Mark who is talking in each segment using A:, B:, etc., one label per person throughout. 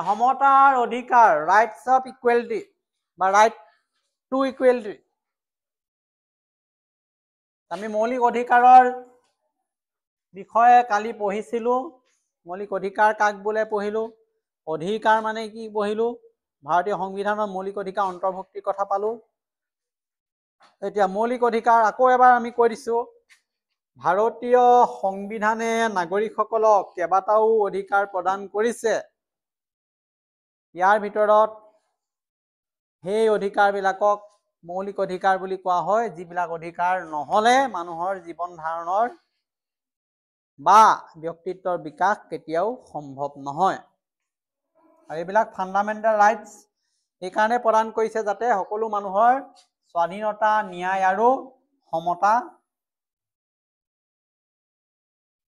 A: সমতাৰ অধিকাৰ, rights of equality বা ৰাইট টু ইকুৱেলিটি। আমি মৌলিক অধিকাৰৰ বিষয়ে কালি পঢ়িছিলোঁ। মৌলিক অধিকাৰ কাক বোলে পঢ়িলোঁ, অধিকাৰ মানে কি পঢ়িলোঁ, ভাৰতীয় সংবিধানৰ মৌলিক অধিকাৰ অন্তৰ্ভুক্তিৰ কথা পালোঁ। এতিয়া মৌলিক অধিকাৰ আকৌ এবাৰ আমি কৈ দিছোঁ। ভাৰতীয় সংবিধানে নাগৰিকসকলক কেইবাটাও অধিকাৰ প্ৰদান কৰিছে। ইয়াৰ ভিতৰত সেই অধিকাৰবিলাকক মৌলিক অধিকাৰ বুলি কোৱা হয়, যিবিলাক অধিকাৰ নহ'লে মানুহৰ জীৱন ধাৰণৰ বা ব্যক্তিত্বৰ বিকাশ কেতিয়াও সম্ভৱ নহয়। আৰু এইবিলাক ফাণ্ডামেণ্টেল ৰাইটছ এইকাৰণে প্ৰদান কৰিছে যাতে সকলো মানুহৰ স্বাধীনতা, ন্যায় আৰু সমতা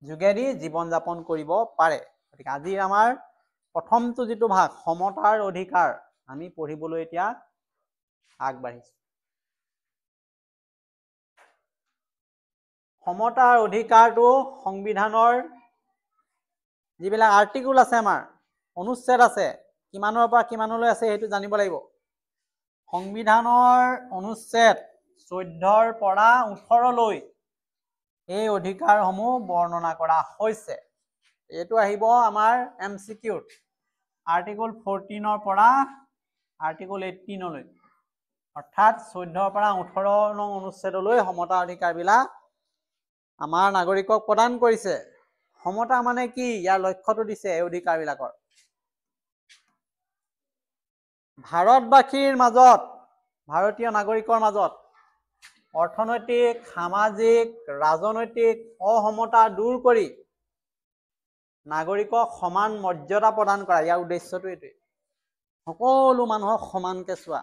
A: যোগেদি জীৱন যাপন কৰিব পাৰে। গতিকে আজি আমাৰ প্ৰথমটো যিটো ভাগ সমতাৰ অধিকাৰ আমি পঢ়িবলৈ এতিয়া আগবাঢ়িছোঁ। সমতাৰ অধিকাৰটো সংবিধানৰ যিবিলাক আৰ্টিকুল আছে, আমাৰ অনুচ্ছেদ আছে, কিমানৰ পৰা কিমানলৈ আছে সেইটো জানিব লাগিব। সংবিধানৰ অনুচ্ছেদ 14ৰ পৰা 18লৈ এই অধিকাৰসমূহ বৰ্ণনা কৰা হৈছে। এইটো আহিব আমাৰ MCQত আৰ্টিকল 14ৰ পৰা আৰ্টিকল 18লৈ, অৰ্থাৎ 14ৰ পৰা 18 নং অনুচ্ছেদলৈ সমতা অধিকাৰবিলাক আমাৰ নাগৰিকক প্ৰদান কৰিছে। সমতা মানে কি, ইয়াৰ লক্ষ্যটো দিছে এই অধিকাৰবিলাকৰ। ভাৰতবাসীৰ মাজত, ভাৰতীয় নাগৰিকৰ মাজত অৰ্থনৈতিক, সামাজিক, ৰাজনৈতিক অসমতা দূৰ কৰি নাগৰিকক সমান মৰ্যাদা প্ৰদান কৰা, ইয়াৰ উদ্দেশ্যটো এইটোৱে। সকলো মানুহক সমানকে চোৱা,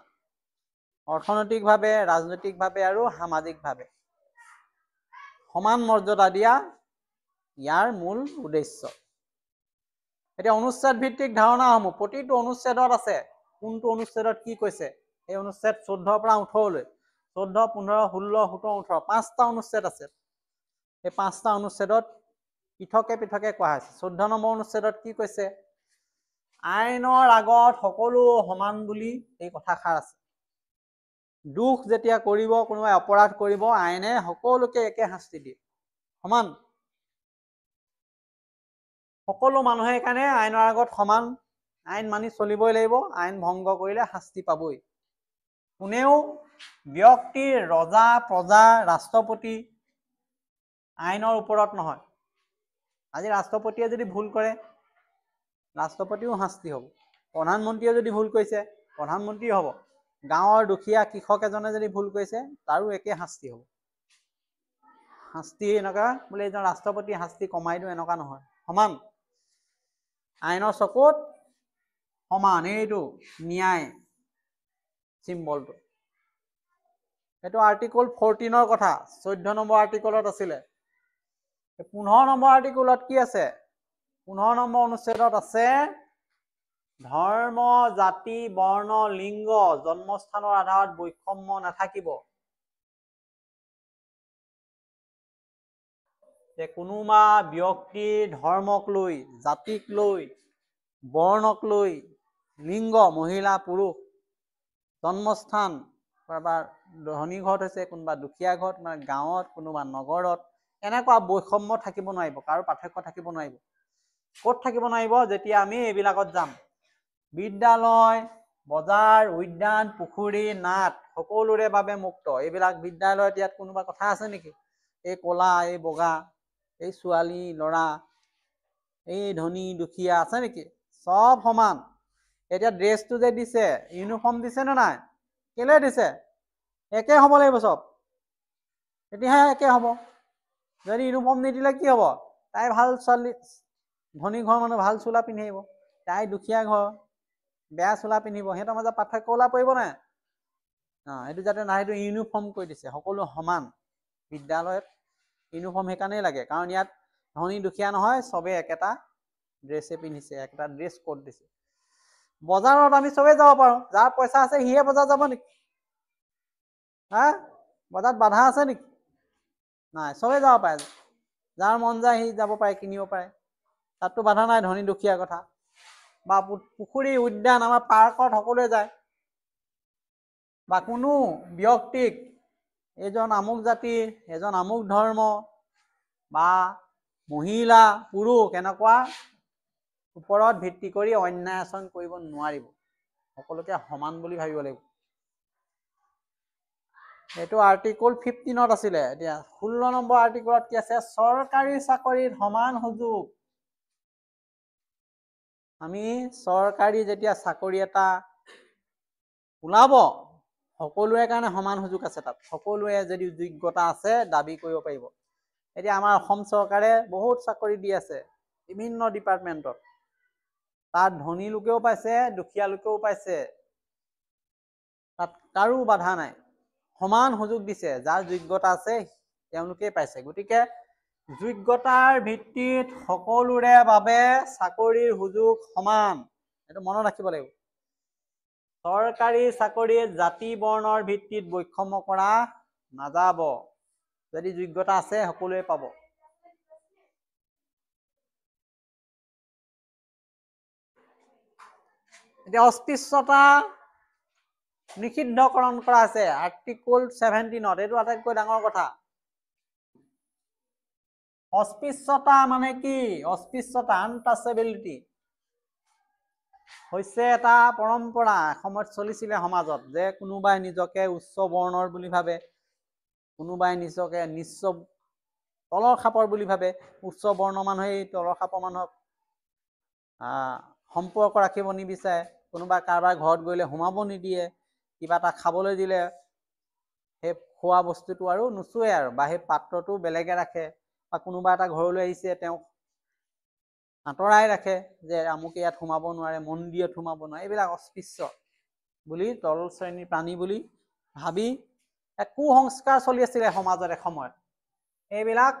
A: অৰ্থনৈতিকভাৱে, ৰাজনৈতিকভাৱে আৰু সামাজিকভাৱে সমান মৰ্যাদা দিয়া ইয়াৰ মূল উদ্দেশ্য। এতিয়া অনুচ্ছেদ ভিত্তিক ধাৰণাসমূহ প্ৰতিটো অনুচ্ছেদত আছে। কোনটো অনুচ্ছেদত কি কৈছে, এই অনুচ্ছেদ 14ৰ পৰা 18লৈ, 14, 15, 16, 17, 18 5টা অনুচ্ছেদ আছে। এই 5টা অনুচ্ছেদত পৃথকে পৃথকে কোৱা হৈছে। 14 নম্বৰ অনুচ্ছেদত কি কৈছে, আইনৰ আগত সকলো সমান বুলি এই কথাষাৰ আছে। দোষ যেতিয়া কৰিব, কোনোবাই অপৰাধ কৰিব, আইনে সকলোকে একে শাস্তি দিয়ে, সমান। সকলো মানুহে সেইকাৰণে আইনৰ আগত সমান, আইন মানি চলিবই লাগিব, আইন ভংগ কৰিলে শাস্তি পাবই। কোনেও ব্যক্তি, ৰজা, প্ৰজা, ৰাষ্ট্ৰপতি আইনৰ ওপৰত নহয়। আজি ৰাষ্ট্ৰপতিয়ে যদি ভুল কৰে, ৰাষ্ট্ৰপতিও শাস্তি হ'ব। প্ৰধানমন্ত্ৰীয়ে যদি ভুল কৰিছে, প্ৰধানমন্ত্ৰী হ'ব। গাঁৱৰ দুখীয়া কৃষক এজনে যদি ভুল কৰিছে, তাৰো একে শাস্তি হ'ব। শাস্তি এনেকুৱা বোলে এজন ৰাষ্ট্ৰপতি শাস্তি কমাই দিওঁ, এনেকুৱা নহয়, সমান। আইনৰ চকুত সমান, এইটো ন্যায় চিম্বলটো। এইটো আৰ্টিকল 14ৰ কথা, 14 নম্বৰ আৰ্টিকলত আছিলে। 15 নম্বৰ আৰ্টিকলত কি আছে, 15 নম্বৰ অনুচ্ছেদত আছে, ধৰ্ম, জাতি, বৰ্ণ, লিংগ, জন্মস্থানৰ আধাৰত বৈষম্য নাথাকিব। যে কোনোবা ব্যক্তি ধৰ্মক লৈ, জাতিক লৈ, বৰ্ণক লৈ, লিংগ মহিলা পুৰুষ, জন্মস্থান কোনোবা ধনী ঘৰত হৈছে, কোনোবা দুখীয়া ঘৰত, মানে গাঁৱত, কোনোবা নগৰত, এনেকুৱা বৈষম্য থাকিব নোৱাৰিব, কাৰো পাৰ্থক্য থাকিব নোৱাৰিব। ক'ত থাকিব নোৱাৰিব, যেতিয়া আমি এইবিলাকত যাম। বিদ্যালয়, বজাৰ, উদ্যান, পুখুৰী, নাট সকলোৰে বাবে মুক্ত। এইবিলাক বিদ্যালয়ত ইয়াত কোনোবা কথা আছে নেকি, এই ক'লা, এই বগা, এই ছোৱালী ল'ৰা, এই ধনী দুখীয়া আছে নেকি, চব সমান। এতিয়া ড্ৰেছটো যে দিছে, ইউনিফৰ্ম দিছে নে নাই, কেলে দিছে, একে হ'ব লাগিব চব, তেতিয়াহে একে হ'ব। যদি ইউনিফৰ্ম নিদিলে কি হ'ব, তাই ভাল ছোৱালী, ধনী ঘৰৰ মানুহ ভাল চোলা পিন্ধিব, তাই দুখীয়া ঘৰ বেয়া চোলা পিন্ধিব, সিহঁতৰ মাজত পাৰ্থক্য ওলাই পৰিব নাই? সেইটো যাতে নাই, সেইটো ইউনিফৰ্ম কৰি দিছে, সকলো সমান। বিদ্যালয়ত ইউনিফৰ্ম সেইকাৰণেই লাগে, কাৰণ ইয়াত ধনী দুখীয়া নহয়, চবে একেটা ড্ৰেছে পিন্ধিছে, একেটা ড্ৰেছ কোড দিছে। বজাৰত আমি চবেই যাব পাৰোঁ, যাৰ পইচা আছে সিহে বজাৰ যাব নেকি? বজাৰত বাধা আছে নেকি? নাই, চবেই যাব পাৰে, যাৰ মন যায় সি যাব পাৰে, কিনিব পাৰে, তাততো বাধা নাই ধনী দুখীয়াৰ কথা। বা পুখুৰী উদ্যান আমাৰ পাৰ্কত সকলোৱে যায় বা কোনো ব্যক্তিক এজন আমুক জাতিৰ এজন আমুক ধৰ্ম বা মহিলা পুৰুষ এনেকুৱা ওপৰত ভিত্তি কৰি অন্যায় আচৰণ কৰিব নোৱাৰিব সকলোকে সমান বুলি ভাবিব লাগিব এইটো আৰ্টিকল 15ত আছিলে এতিয়া 16 নম্বৰ আৰ্টিকলত কি আছে চৰকাৰী চাকৰিত সমান সুযোগ আমি চৰকাৰী যেতিয়া চাকৰি এটা ওলাব সকলোৰে কাৰণে সমান সুযোগ আছে তাত সকলোৱে যদি যোগ্যতা আছে দাবী কৰিব পাৰিব এতিয়া আমাৰ অসম চৰকাৰে বহুত চাকৰি দি আছে বিভিন্ন ডিপাৰ্টমেণ্টত তাত ধনী লোকেও পাইছে দুখীয়া লোকেও পাইছে তাত কাৰো বাধা নাই সমান সুযোগ দিছে যাৰ যোগ্যতা আছে তেওঁলোকেই পাইছে গতিকে যোগ্যতাৰ ভিত্তিত সকলোৰে বাবে চাকৰিৰ সুযোগ সমান এইটো মনত ৰাখিব লাগিব চৰকাৰী চাকৰিত জাতি বৰ্ণৰ ভিত্তিত বৈষম্য কৰা নাযাব যদি যোগ্যতা আছে সকলোৱে পাব এতিয়া অস্পৃশ্যতা নিষিদ্ধকৰণ কৰা আছে আৰ্টিকল 17ত এইটো আটাইতকৈ ডাঙৰ কথা অস্পৃশ্যতা মানে কি অস্পৃশ্যতা আনটাচেবিলিটি হৈছে এটা পৰম্পৰা এসময়ত চলিছিলে সমাজত যে কোনোবাই নিজকে উচ্চ বৰ্ণৰ বুলি ভাবে কোনোবাই নিজকে নিচ্চ তলৰ খাপৰ বুলি ভাবে উচ্চ বৰ্ণ মানুহে তলৰ খাপৰ মানুহক সম্পৰ্ক ৰাখিব নিবিচাৰে কোনোবা কাৰোবাৰ ঘৰত গ'লে সোমাব নিদিয়ে কিবা এটা খাবলৈ দিলে সেই খোৱা বস্তুটো আৰু নুচুৱে আৰু বা সেই পাত্ৰটো বেলেগে ৰাখে বা কোনোবা এটা ঘৰলৈ আহিছে তেওঁক আঁতৰাই ৰাখে যে আমুকে ইয়াত সোমাব নোৱাৰে মন্দিৰত সোমাব নোৱাৰে এইবিলাক অস্পৃশ্য বুলি তল শ্ৰেণীৰ প্ৰাণী বুলি ভাবি এক কুসংস্কাৰ চলি আছিলে সমাজত এসময়ত এইবিলাক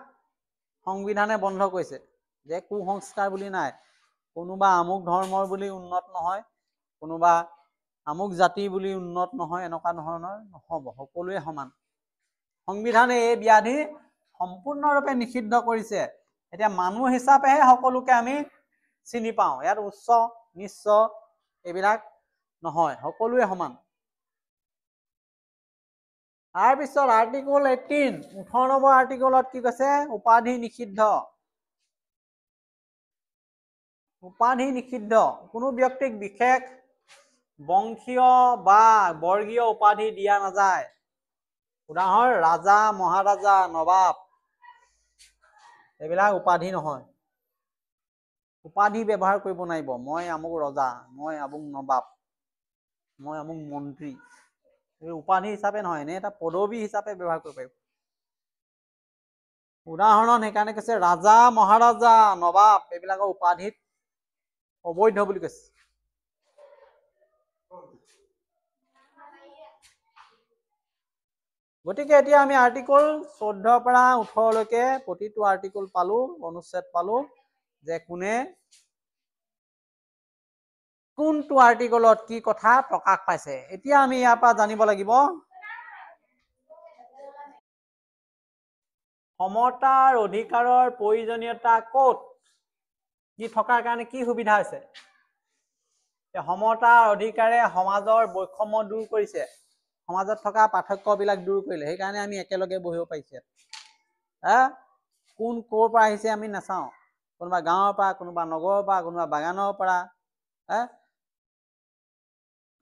A: সংবিধানে বন্ধ কৰিছে যে কুসংস্কাৰ বুলি নাই কোনোবা আমুক ধৰ্মৰ বুলি উন্নত নহয় কোনোবা আমুক জাতি বুলি উন্নত নহয় এনেকুৱা ধৰণৰ নহ'ব সকলোৱে সমান সংবিধানে এই ব্যাধি সম্পূৰ্ণৰূপে নিষিদ্ধ কৰিছে এতিয়া মানুহ হিচাপেহে সকলোকে আমি চিনি পাওঁ ইয়াত উচ্চ নিচ্চ এইবিলাক নহয় সকলোৱে সমান তাৰপিছত আৰ্টিকল 18 18 নম্বৰ আৰ্টিকলত কি কৈছে উপাধি নিষিদ্ধ উপাধি নিষিদ্ধ কোনো ব্যক্তিক বিশেষ বংশীয় বা বৰ্গীয় উপাধি দিয়া নাযায় উদাহৰণ ৰাজা মহাৰাজা নবাব এইবিলাক উপাধি নহয় উপাধি ব্যৱহাৰ কৰিব নোৱাৰিব মই আমুক ৰজা মই আমুক নবাব মই আমুক মন্ত্ৰী এই উপাধি হিচাপে নহয় এনে এটা পদবী হিচাপে ব্যৱহাৰ কৰিব পাৰিব উদাহৰণ সেইকাৰণে কৈছে ৰাজা মহাৰাজা নবাব এইবিলাকৰ উপাধিত অবৈধ বুলি কৈছে গতিকে এতিয়া আমি আৰ্টিকল 14 পৰা 18 লৈকে প্ৰতিটো আৰ্টিকল পালো অনুচ্ছেদ পালো যে কোনে কোনটো আৰ্টিকলত কি কথা প্ৰকাশ পাইছে এতিয়া আমি ইয়াৰ পৰা জানিব লাগিব সমতাৰ অধিকাৰৰ প্ৰয়োজনীয়তা ক'ত কি থকাৰ কাৰণে কি সুবিধা হৈছে সমতাৰ অধিকাৰে সমাজৰ বৈষম্য দূৰ কৰিছে সমাজত থকা পাৰ্থক্যবিলাক দূৰ কৰিলে সেইকাৰণে আমি একেলগে বহিব পাৰিছে কোন ক'ৰ পৰা আহিছে আমি নাচাওঁ কোনোবা গাঁৱৰ পৰা কোনোবা নগৰৰ পৰা কোনোবা বাগানৰ পৰা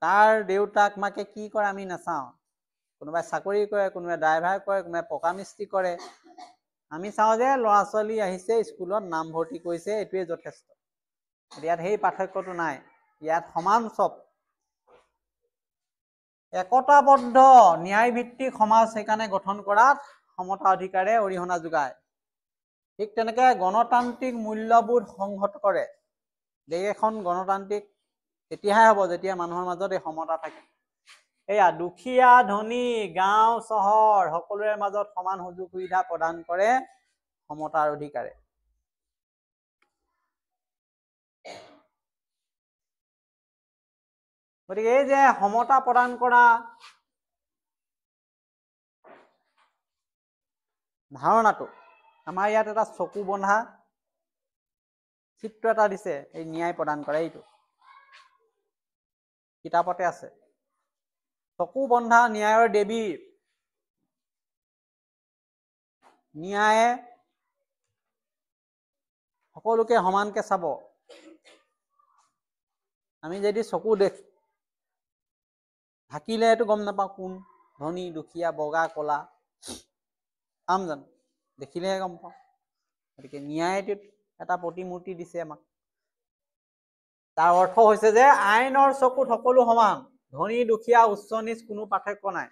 A: তাৰ দেউতাক মাকে কি কৰে আমি নাচাওঁ কোনোবাই চাকৰি কৰে কোনোবাই ড্ৰাইভাৰ কৰে কোনোবাই পকা মিস্ত্ৰী কৰে আমি চাওঁ যে ল'ৰা ছোৱালী আহিছে স্কুলত নাম ভৰ্তি কৰিছে এইটোৱে যথেষ্ট ইয়াত সেই পাৰ্থক্যটো নাই ইয়াত সমান চব একতাবদ্ধ ন্যায়ভিত্তিক সমাজ সেইকাৰণে গঠন কৰাত সমতা অধিকাৰে অৰিহণা যোগায় ঠিক তেনেকে গণতান্ত্ৰিক মূল্যবোধ সংহত কৰে দেশ এখন গণতান্ত্ৰিক তেতিয়াহে হ'ব যেতিয়া মানুহৰ মাজত এই সমতা থাকে এয়া দুখীয়া ধনী গাঁও চহৰ সকলোৰে মাজত সমান সুযোগ সুবিধা প্ৰদান কৰে সমতাৰ অধিকাৰে গতিকে এই যে সমতা প্ৰদান কৰা ধাৰণাটো আমাৰ ইয়াত এটা চকু বন্ধা চিত্ৰ এটা দিছে এই ন্যায় প্ৰদান কৰা এইটো কিতাপতে আছে। চকু বন্ধা ন্যায়ৰ দেৱী, ন্যায়ে সকলোকে সমানকে চাব। আমি যদি চকু ঢাকিলে এইটো গম নাপাওঁ কোন ধনী দুখীয়া বগা কলা, পাম জানো? দেখিলেহে গম পাওঁ। গতিকে ন্যায়টোত এটা প্ৰতিমূৰ্তি দিছে আমাক। তাৰ অৰ্থ হৈছে যে আইনৰ চকুত সকলো সমান, ধনী দুখীয়া উচ্চ নিচ কোনো পাৰ্থক্য নাই।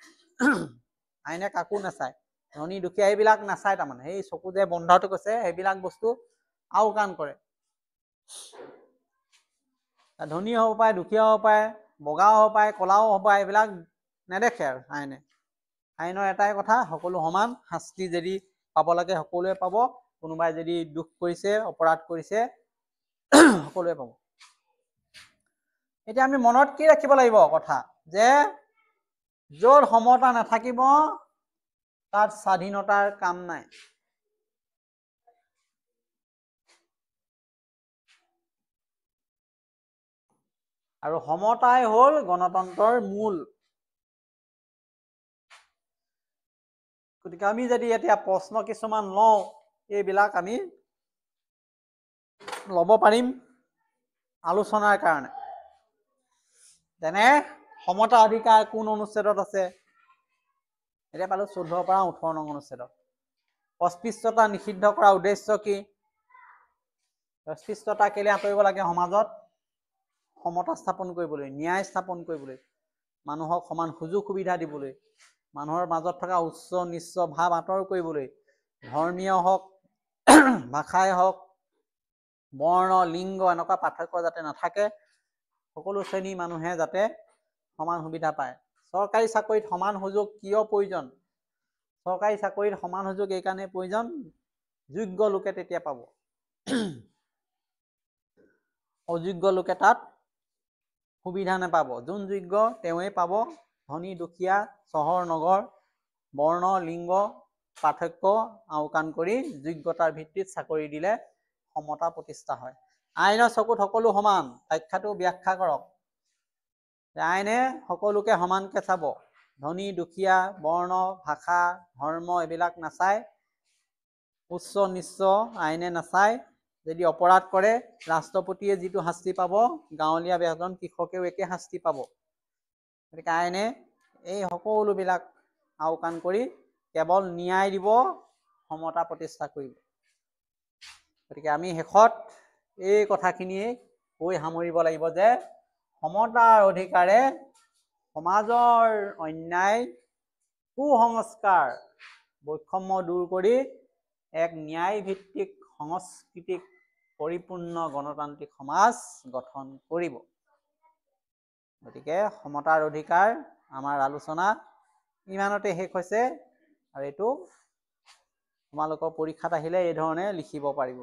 A: আইনে কাকো নাচায়, ধনী দুখীয়া এইবিলাক নাচায়। তাৰমানে সেই চকু যে বন্ধাটো কৈছে সেইবিলাক বস্তু আওকাণ কৰে। ধনী হ'ব পাৰে, দুখীয়া হ'ব পাৰে, বগাও হ'ব পাৰে, কলাও হ'ব পাৰে, এইবিলাক নেদেখে আৰু আইনে। আইনৰ এটাই কথা, সকলো সমান, শাস্তি যদি পাব লাগে সকলোৱে পাব, কোনোবাই যদি দুখ কৰিছে অপৰাধ কৰিছে সকলোৱে পাব। এতিয়া আমি মনত কি ৰাখিব লাগিব কথা, যে য'ত সমতা নাথাকিব তাত স্বাধীনতাৰ কাম নাই। আৰু সমতাই হ'ল গণতন্ত্ৰৰ মূল। গতিকে আমি যদি এতিয়া প্ৰশ্ন কিছুমান লওঁ, এইবিলাক আমি ল'ব পাৰিম আলোচনাৰ কাৰণে। যেনে সমতা অধিকাৰ কোন অনুচ্ছেদত আছে? এতিয়া পালো 14 পৰা 18 নং অনুচ্ছেদত। অস্পৃশ্যতা নিষিদ্ধ কৰাৰ উদ্দেশ্য কি? অস্পৃশ্যতা কেলে আঁতৰিব লাগে? সমাজত সমতা স্থাপন কৰিবলৈ, ন্যায় স্থাপন কৰিবলৈ, মানুহক সমান সুযোগ সুবিধা দিবলৈ, মানুহৰ মাজত থকা উচ্চ নিচ্চ ভাৱ আঁতৰ কৰিবলৈ, ধৰ্মীয় হওক, ভাষাই হওক, বৰ্ণ লিংগ এনেকুৱা পাৰ্থক্য যাতে নাথাকে, সকলো শ্ৰেণীৰ মানুহে যাতে সমান সুবিধা পায়। চৰকাৰী চাকৰিত সমান সুযোগ কিয় প্ৰয়োজন? চৰকাৰী চাকৰিত সমান সুযোগ এই কাৰণে প্ৰয়োজন, যোগ্য লোকে তেতিয়া পাব, অযোগ্য লোকে তাত সুবিধা নাপাব। যোন যোগ্য তেওঁৱে পাব। ধনী দুখীয়া, চহৰ নগৰ, বৰ্ণ লিংগ পাৰ্থক্য আওকাণ কৰি যোগ্যতাৰ ভিত্তিত চাকৰি দিলে সমতা প্ৰতিষ্ঠা হয়। আইনৰ চকুত সকলো সমান, ব্যাখ্যাটো ব্যাখ্যা কৰক। আইনে সকলোকে সমানকে চাব, ধনী দুখীয়া, বৰ্ণ, ভাষা, ধৰ্ম এইবিলাক নাচায়, উচ্চ নিচ্চ আইনে নাচায়। যদি অপৰাধ কৰে ৰাষ্ট্ৰপতিয়ে যিটো শাস্তি পাব, গাঁৱলীয়া এজন কৃষকেও একে শাস্তি পাব। গতিকে আইনে এই সকলোবিলাক আওকাণ কৰি কেৱল ন্যায় দিব, সমতা প্ৰতিষ্ঠা কৰিব। গতিকে আমি শেষত এই কথাখিনিয়ে কৈ সামৰিব লাগিব যে সমতাৰ অধিকাৰে সমাজৰ অন্যায়, কুসংস্কাৰ, বৈষম্য দূৰ কৰি এক ন্যায়ভিত্তিক সংস্কৃতিক পৰিপূৰ্ণ গণতান্ত্ৰিক সমাজ গঠন কৰিব। গতিকে সমতাৰ অধিকাৰ আমাৰ আলোচনা ইমানতে শেষ হৈছে। আৰু এইটো তোমালোকৰ পৰীক্ষাত আহিলে এই ধৰণে লিখিব পাৰিব।